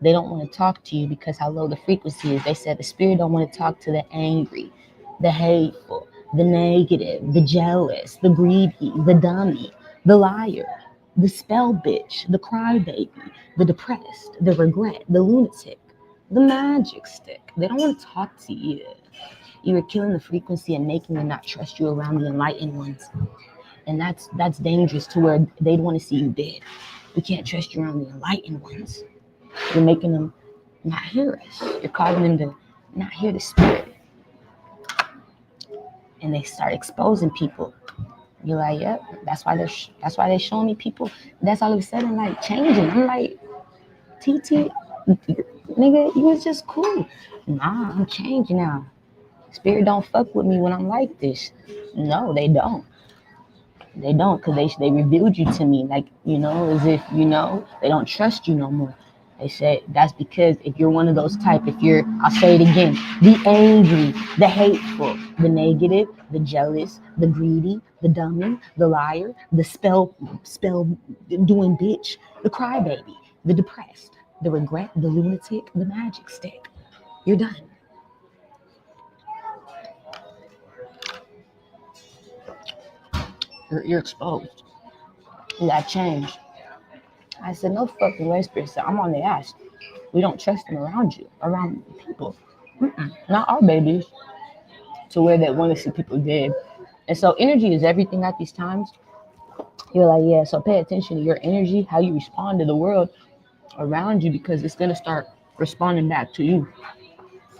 They don't want to talk to you because how low the frequency is. They said the spirit don't want to talk to the angry, the hateful, the negative, the jealous, the greedy, the dummy, the liar, the spell bitch, the crybaby, the depressed, the regret, the lunatic, the magic stick. They don't want to talk to you. You're killing the frequency and making them not trust you around the enlightened ones. And that's dangerous to where they'd want to see you dead. We can't trust you around the enlightened ones. You're making them not hear us. You're causing them to not hear the spirit. And they start exposing people. You're like, yep, that's why they're showing me people. That's all of a sudden like changing. I'm like, TT, nigga, you was just cool. Nah, I'm changing now. Spirit don't fuck with me when I'm like this. No, they don't. They don't, because they revealed you to me, like, as if, they don't trust you no more. They said that's because if you're one of those type, if you're, I'll say it again, the angry, the hateful, the negative, the jealous, the greedy, the dummy, the liar, the spell doing bitch, the crybaby, the depressed, the regret, the lunatic, the magic stick. You're done. You're exposed. You got changed. I said, no fucking way, Spirit said, I'm on the ass. We don't trust them around you, around people. Not our babies. To where they want to see people dead. And so energy is everything at these times. You're like, yeah, so pay attention to your energy, how you respond to the world around you, because it's going to start responding back to you.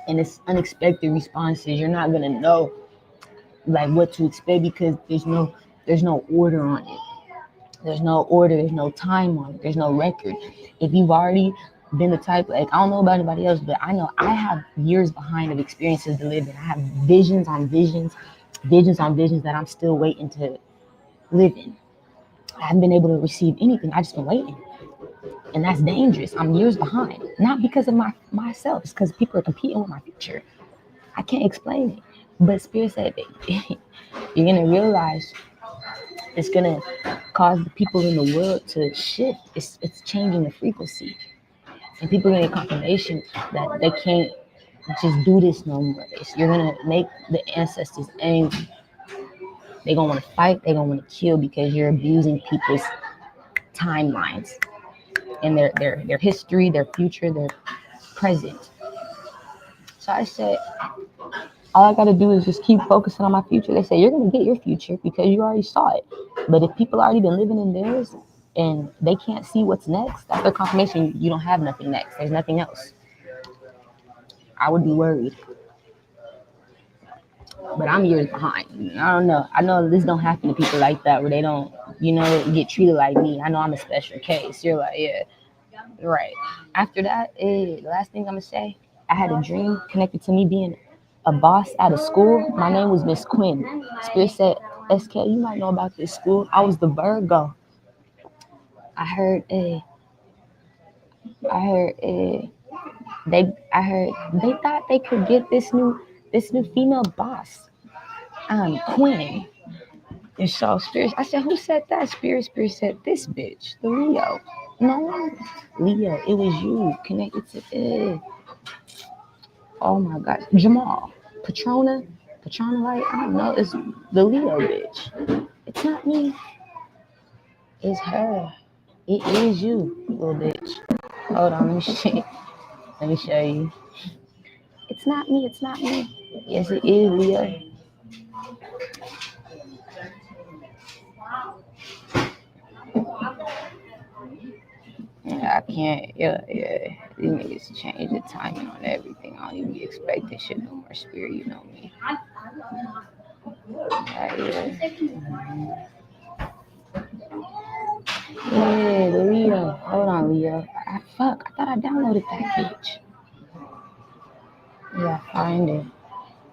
And it's unexpected responses. You're not going to know like what to expect because there's no order on it. There's no order, there's no time on it, there's no record. If you've already been the type, like, I don't know about anybody else, but I know I have years behind of experiences to live in. I have visions on visions that I'm still waiting to live in. I haven't been able to receive anything. I just been waiting. And that's dangerous. I'm years behind. Not because of myself, it's because people are competing with my future. I can't explain it. But Spirit said you're gonna realize it's gonna cause the people in the world to shift. It's changing the frequency, and people are gonna get confirmation that they can't just do this no more. You're gonna make the ancestors angry. They're gonna want to fight. They're gonna want to kill because you're abusing people's timelines and their history, their future, their present. So I said, all I gotta do is just keep focusing on my future. They say you're gonna get your future because you already saw it. But if people already been living in theirs and they can't see what's next, that's their confirmation you don't have nothing next. There's nothing else. I would be worried. But I'm years behind. I don't know. I know this don't happen to people like that where they don't, get treated like me. I know I'm a special case. You're like, yeah, right. After that, the last thing I'm gonna say, I had a dream connected to me being a boss at a school. My name was Miss Quinn. Spirit said, SK, you might know about this school. I was the Virgo. I heard they thought they could get this new female boss, Quinn. And so Spirit, I said, who said that? Spirit said, this bitch, the Leo. No, Leo, it was you connected to oh my God, Jamal, Patrona Light. I don't know, it's the Leo bitch. It's not me, it's her. It is you, little bitch. Hold on, let me show you. It's not me. It's not me. Yes, it is, Leo. Yeah, I can't. Yeah. These niggas change the timing on everything. I don't even be expecting shit no more. Spirit, you know me. Yeah. Yeah, the Leo. Hold on, Leo. Fuck. I thought I downloaded that bitch. Yeah, find it.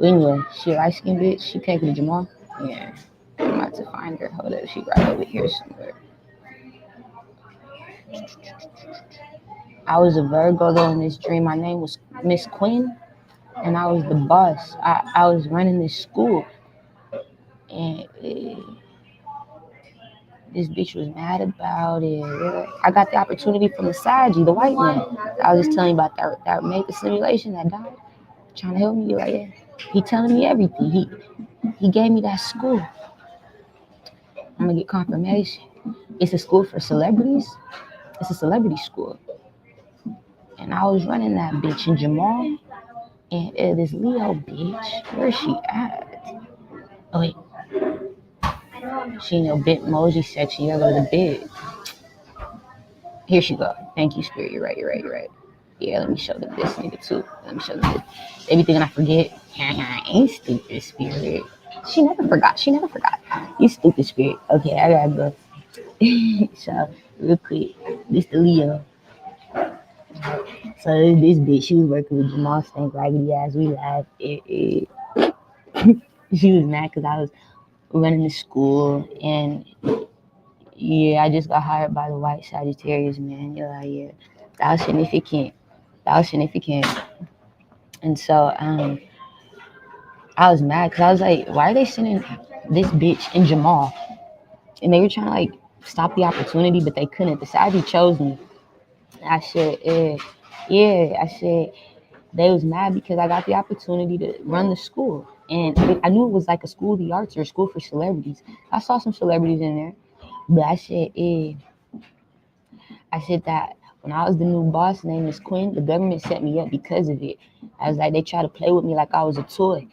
Anyway, she a light skinned bitch. She came to Jamal. Yeah. I'm about to find her. Hold up. She right over here somewhere. I was a Virgo though in this dream. My name was Miss Quinn, and I was the boss. I was running this school, and this bitch was mad about it. I got the opportunity from the Saji, the white man. I was just telling you about that made the simulation that died, trying to help me. Like, yeah. He telling me everything. He gave me that school. I'm gonna get confirmation. It's a school for celebrities. It's a celebrity school, and I was running that bitch in Jamal. And this Leo bitch, where's she at? Oh wait, she in your bit emoji section. You gotta go to the bit. Here she go. Thank you, Spirit. You're right. Yeah, let me show them this nigga too. Let me show them this. Everything I forget. Ain't stupid, Spirit. She never forgot. You stupid, Spirit. Okay, I gotta go. So, real quick, this the Leo. So this bitch, she was working with Jamal Stank, raggedy ass. We laughed. She was mad because I was running the school, and yeah, I just got hired by the white Sagittarius man. You're like, yeah, that was significant. And so I was mad because I was like, why are they sending this bitch and Jamal? And they were trying to like stop the opportunity, but they couldn't. The Sagittarius chose me. I said, yeah. I said they was mad because I got the opportunity to run the school, and I knew it was like a school of the arts or a school for celebrities. I saw some celebrities in there, but I said that when I was the new boss, name is Quinn, the government set me up because of it. I was like, they tried to play with me like I was a toy,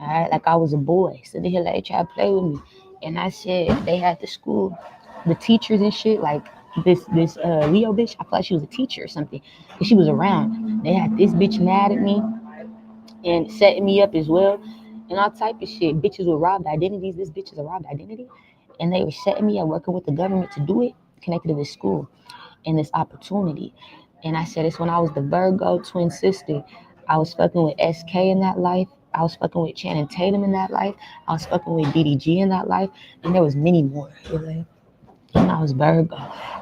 all right, like I was a boy. So they tried to play with me, and I said they had the school, the teachers and shit, like this Leo bitch. I feel like she was a teacher or something, cause she was around. They had this bitch mad at me and setting me up as well, and all type of shit. Bitches with robbed identities. This bitch is a robbed identity, and they were setting me up working with the government to do it, connected to this school and this opportunity. And I said it's when I was the Virgo twin sister. I was fucking with SK in that life. I was fucking with Channing Tatum in that life. I was fucking with DDG in that life. And there was many more. And I was Virgo.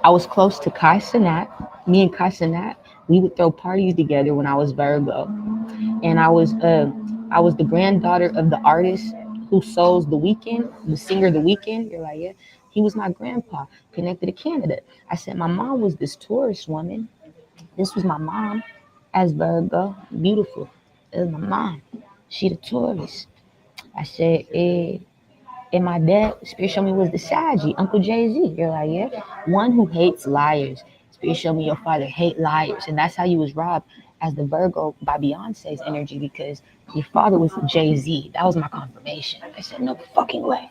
I was close to Kai Cenat. Me and Kai Cenat, we would throw parties together when I was Virgo. And I was the granddaughter of the artist who souls The Weeknd, the singer The Weeknd. You're like, yeah. He was my grandpa, connected to Canada. I said my mom was this tourist woman. This was my mom as Virgo, beautiful. It was my mom. She the tourist. I said, and my dad, Spirit showed me was the Saji, Uncle Jay-Z. You're like, yeah. One who hates liars. Spirit showed me your father hate liars. And that's how you was robbed as the Virgo by Beyonce's energy, because your father was Jay-Z. That was my confirmation. I said, no fucking way.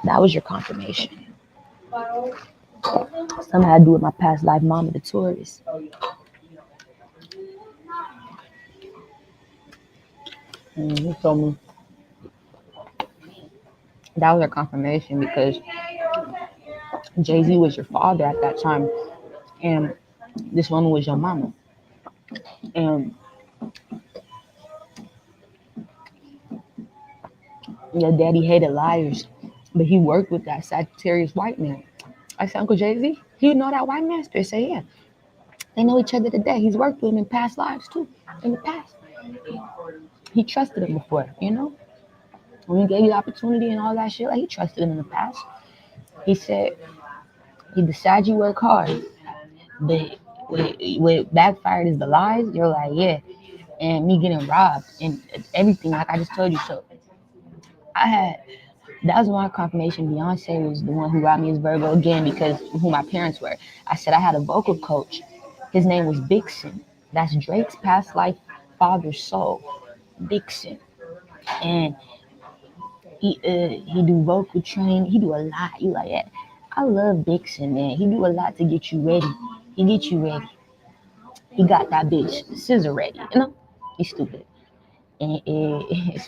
That was your confirmation. Something had to do with my past life mama, the tourist. He told me that was her confirmation because Jay-Z was your father at that time, and this woman was your mama. And your daddy hated liars, but he worked with that Sagittarius white man. I said, Uncle Jay-Z, he would know that white man. Spirit say, yeah. They know each other today. He's worked with him in past lives too. In the past. He trusted him before, you know? When he gave you the opportunity and all that shit, like he trusted him in the past. He said, he decided you work hard, but what backfired is the lies. You're like, yeah, and me getting robbed and everything, like I just told you. So that was my confirmation. Beyonce was the one who robbed me as Virgo again because of who my parents were. I said I had a vocal coach. His name was Bixon. That's Drake's past life father's soul. Dixon, and he do vocal training. He do a lot. You like that? I love Dixon, man. He do a lot to get you ready. He get you ready. He got that bitch scissor ready. You know, he's stupid. And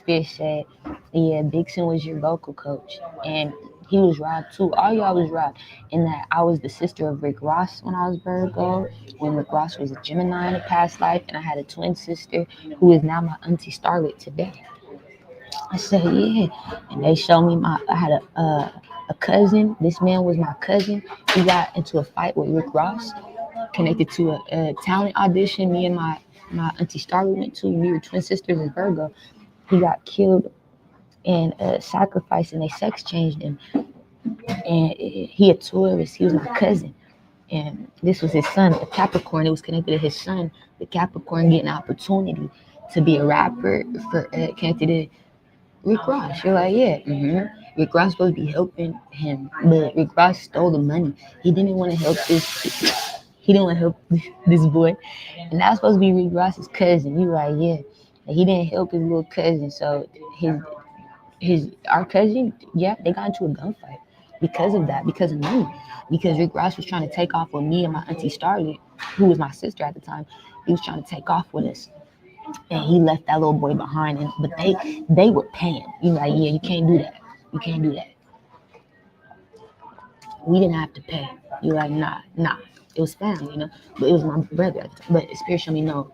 Fish said, yeah, Dixon was your vocal coach. And he was robbed too. All y'all was robbed. And that I was the sister of Rick Ross when I was Virgo, when Rick Ross was a Gemini in a past life. And I had a twin sister who is now my auntie Starlet today. I said, yeah. And they showed me I had a cousin. This man was my cousin. He got into a fight with Rick Ross, connected to a talent audition me and my auntie Starlet went to. We were twin sisters in Virgo. He got killed and sacrificed, and they sex changed him. And he a tourist. He was my cousin. And this was his son, a Capricorn. It was connected to his son, the Capricorn, getting an opportunity to be a rapper for connected to Rick Ross. You're like, yeah. Rick Ross supposed to be helping him, but Rick Ross stole the money. He didn't want to help this. He didn't want to help this boy, and that's supposed to be Rick Ross's cousin. You like, yeah. And he didn't help his little cousin, so our cousin, yeah, they got into a gunfight because of that, because of money, because Rick Ross was trying to take off with me and my auntie Starlet, who was my sister at the time. He was trying to take off with us. And he left that little boy behind, but they would pay him. You like, yeah, you can't do that. You can't do that. We didn't have to pay. You like, nah. It was family, you know. But it was my brother at the time. But Spirit showed me, no.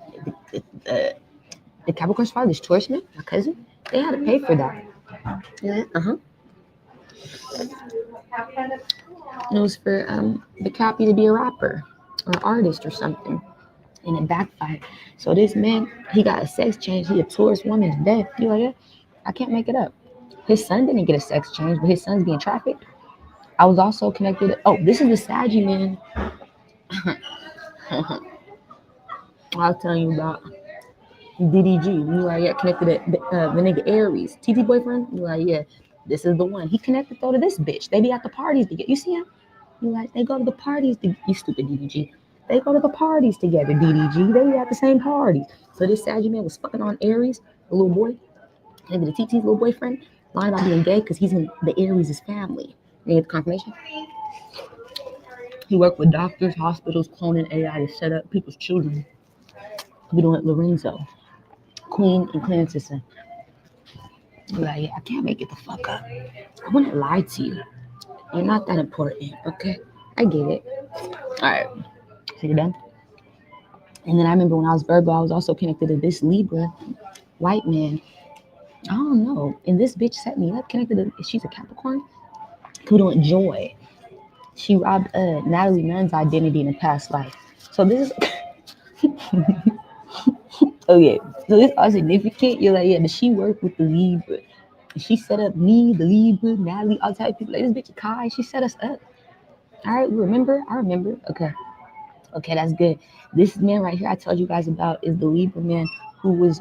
The Capricorn's father, this tourist man, my cousin, they had to pay for that. Yeah, It was for the Cappy to be a rapper or an artist or something. And it backfired. So this man, he got a sex change. He a tourist woman to death. You like that? I can't make it up. His son didn't get a sex change, but his son's being trafficked. I was also connected. Oh, this is the Saggy man. I'll tell you about DDG. You like, yeah, connected to the nigga Aries. TT boyfriend? You like, yeah, this is the one. He connected though to this bitch. They be at the parties together. You see him? You like, they go to the parties. You stupid DDG. They go to the parties together, DDG. They be at the same parties. So this Saggy man was fucking on Aries, the little boy, and the TT's little boyfriend, lying about being gay because he's in the Aries' family. You get the confirmation? He worked with doctors, hospitals, cloning AI to set up people's children. We doing it, Lorenzo, Quinn, and Clarence's son. You're like, yeah, I can't make it the fuck up. I wouldn't lie to you. You're not that important, okay? I get it. All right. So you're done? And then I remember when I was Virgo, I was also connected to this Libra white man. I don't know. And this bitch set me up, connected to, she's a Capricorn. We doing Joy. She robbed Natalie Nunn's identity in a past life. So this is, okay. So this all significant. You're like, yeah, but she worked with the Libra. And she set up me, the Libra, Natalie, all type of people. Like this bitch Kai, she set us up. All right, remember? I remember. Okay, that's good. This man right here I told you guys about is the Libra man who was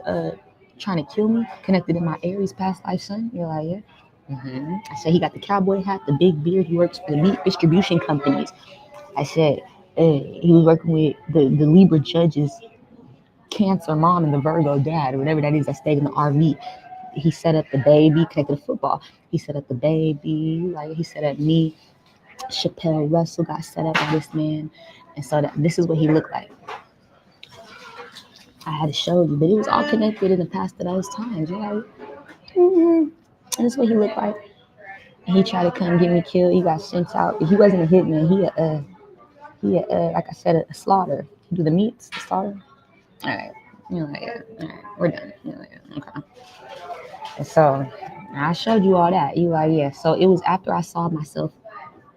trying to kill me, connected to my Aries past life son. You're like, yeah. I said he got the cowboy hat, the big beard. He works for the meat distribution companies. I said he was working with the Libra judge's Cancer mom and the Virgo dad, or whatever that is that stayed in the RV. He set up the baby, connected to football. He set up the baby, like he set up me. Chappelle Russell got set up by this man. And so this is what he looked like. I had to show you, but it was all connected in the past to those times. You know? And this is what he looked like. And he tried to come get me killed. He got sent out. He wasn't a hitman. He like I said, a slaughter. He do the meats, the slaughter. All right. You're like, yeah. All right, we're done. You're like, yeah. Okay. And so I showed you all that. You like, yeah. So it was after I saw myself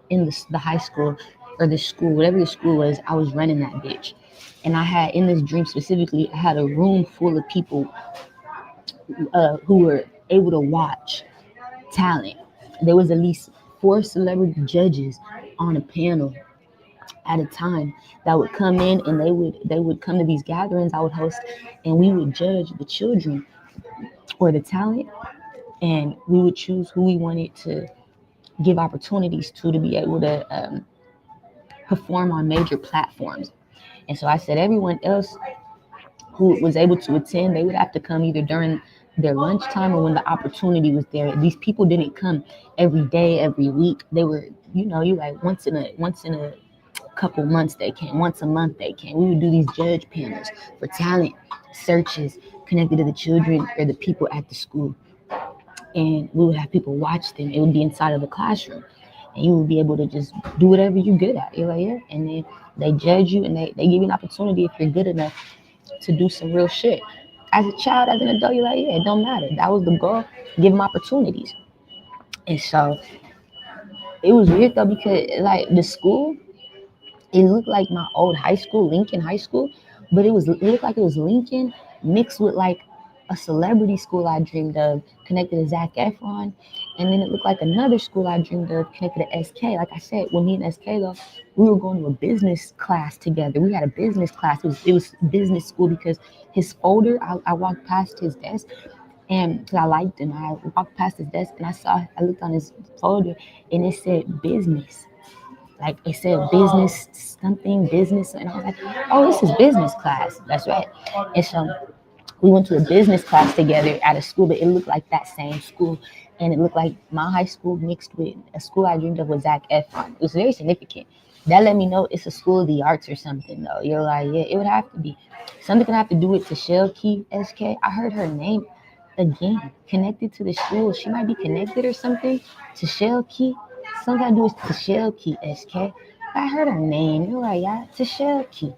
in the high school or the school, whatever the school was, I was running that bitch. And I had, in this dream specifically, I had a room full of people who were able to watch talent. There was at least 4 celebrity judges on a panel at a time that would come in, and they would come to these gatherings I would host, and we would judge the children or the talent, and we would choose who we wanted to give opportunities to be able to perform on major platforms. And so I said everyone else who was able to attend, they would have to come either during their lunchtime or when the opportunity was there. These people didn't come every day, every week. They were, you like once in a couple months they came, once a month they came. We would do these judge panels for talent searches connected to the children or the people at the school. And we would have people watch them. It would be inside of the classroom. And you would be able to just do whatever you're good at. You're like, yeah. And then they judge you and they give you an opportunity if you're good enough to do some real shit. As a child, as an adult, you're like, yeah, it don't matter. That was the goal. Give them opportunities. And so it was weird though because like the school, it looked like my old high school, Lincoln High School, but it looked like it was Lincoln mixed with like a celebrity school I dreamed of connected to Zac Efron, and then it looked like another school I dreamed of connected to SK. Like I said, when me and SK though, we were going to a business class together. We had a business class. It was business school because his folder. I walked past his desk. And because I liked him, I walked past his desk and I looked on his folder and it said business. Like it said business something business, and I was like, oh, this is business class. That's right. And so we went to a business class together at a school, but it looked like that same school, and it looked like my high school mixed with a school I dreamed of with Zac Efron. It was very significant. That let me know it's a school of the arts or something, though. You're like, yeah, it would have to be something. Can have to do with Tashelle Key SK. I heard her name again connected to the school. She might be connected or something. Tashelle Key. Something to do with Tashelle Key SK. I heard her name. You're like, yeah, Tashelle Key.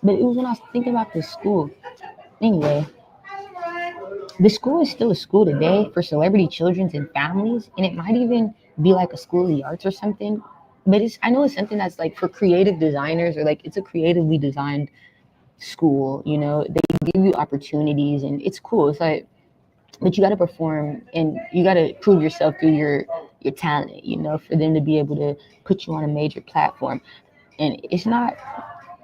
But it was when I was thinking about the school. Anyway, the school is still a school today for celebrity children and families, and it might even be like a school of the arts or something. But I know it's something that's like for creative designers, or like it's a creatively designed school. They give you opportunities and it's cool. It's like, but you got to perform and you got to prove yourself through your talent, for them to be able to put you on a major platform. And it's not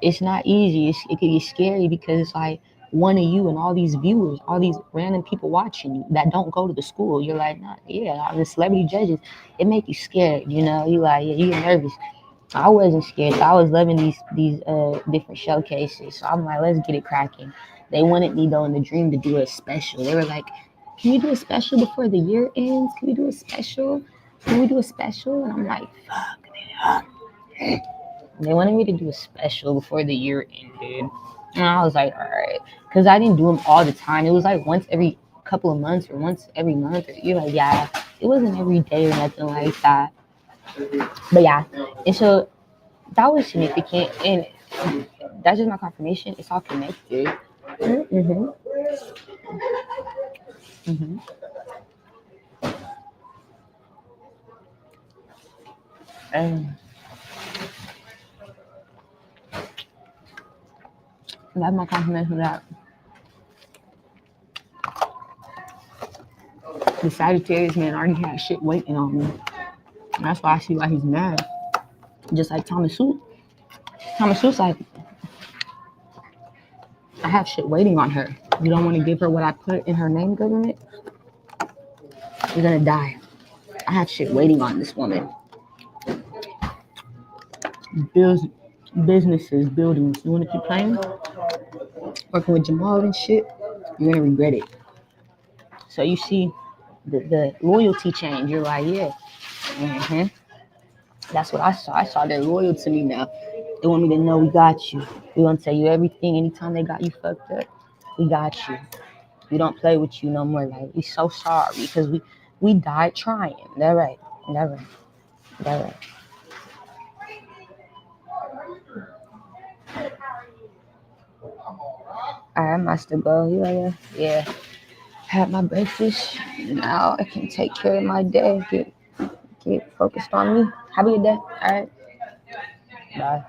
easy. It can be scary because it's like one of you and all these viewers, all these random people watching you that don't go to the school. You're like, nah, yeah, the celebrity judges, it make you scared. You like, yeah, you get nervous. I wasn't scared. So I was loving these different showcases. So I'm like, let's get it cracking. They wanted me though in the dream to do a special. They were like, can you do a special before the year ends? Can we do a special? Can we do a special? And I'm like, fuck. They wanted me to do a special before the year ended. And I was like, all right. Because I didn't do them all the time. It was like once every couple of months or once every month. Or you're like, yeah, it wasn't every day or nothing like that. But yeah. And so that was significant. And that's just my confirmation. It's all connected. Mm-hmm. Mm-hmm. And that's my confirmation that the Sagittarius man already had shit waiting on me. And that's why I see why he's mad. Just like Thomas Sue. Thomas Sue's like, I have shit waiting on her. You don't want to give her what I put in her name, government? You're gonna die. I have shit waiting on this woman. Bills, businesses, buildings. You want to keep playing? Working with Jamal and shit? You're gonna regret it. So you see the loyalty change. You're like, yeah. Mm-hmm. That's what I saw. I saw they're loyal to me now. They want me to know we got you. We gonna tell you everything. Anytime they got you fucked up, we got you. We don't play with you no more. Like, we so sorry because we died trying. That right. That right. That right. I must go. Yeah. Had my breakfast. Now I can take care of my day. Get focused on me. Have a good day. All right. Bye.